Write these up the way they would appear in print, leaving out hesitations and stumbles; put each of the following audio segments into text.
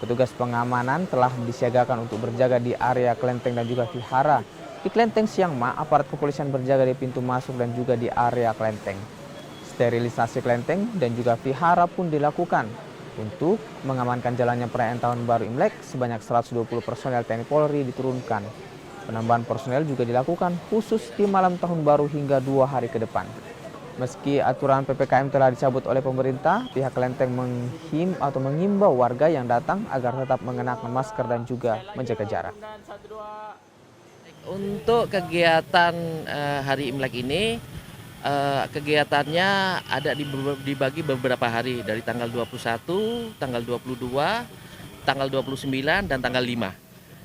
Petugas pengamanan telah disiagakan untuk berjaga di area kelenteng dan juga vihara. Di kelenteng Siangma, aparat kepolisian berjaga di pintu masuk dan juga di area kelenteng. Sterilisasi kelenteng dan juga vihara pun dilakukan. Untuk mengamankan jalannya perayaan Tahun Baru Imlek, sebanyak 120 personel TNI Polri diturunkan. Penambahan personel juga dilakukan khusus di malam Tahun Baru hingga 2 hari ke depan. Meski aturan PPKM telah dicabut oleh pemerintah, pihak kelenteng mengimbau warga yang datang agar tetap mengenakan masker dan juga menjaga jarak. Untuk kegiatan hari Imlek ini, kegiatannya ada dibagi beberapa hari dari tanggal 21, tanggal 22, tanggal 29, dan tanggal 5.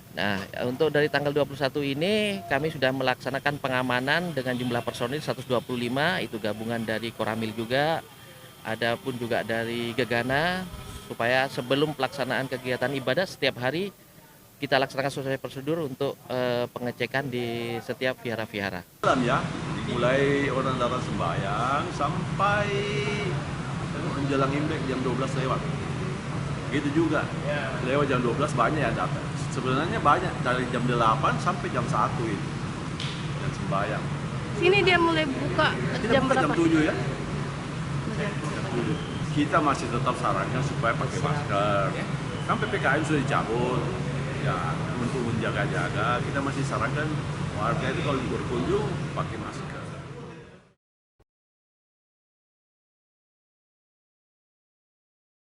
Nah, untuk dari tanggal 21 ini kami sudah melaksanakan pengamanan dengan jumlah personil 125, itu gabungan dari Koramil juga, ada pun juga dari Gegana, supaya sebelum pelaksanaan kegiatan ibadah setiap hari kita laksanakan sesuai prosedur untuk pengecekan di setiap vihara-vihara. Ya, mulai orang datang sembahyang sampai menjelang Imlek jam 12 lewat. Gitu juga, lewat jam 12 banyak yang datang. Sebenarnya banyak, dari jam 8 sampai jam 1 itu yang sembahyang. Sini dia mulai buka Kita jam buka berapa? jam 7 ya. Jam 7. Kita masih tetap sarankan supaya pakai masker. Kan PPKM sudah dicabut. Ya, untuk menjaga-jaga, kita masih sarankan warga itu kalau berkunjung pakai masker.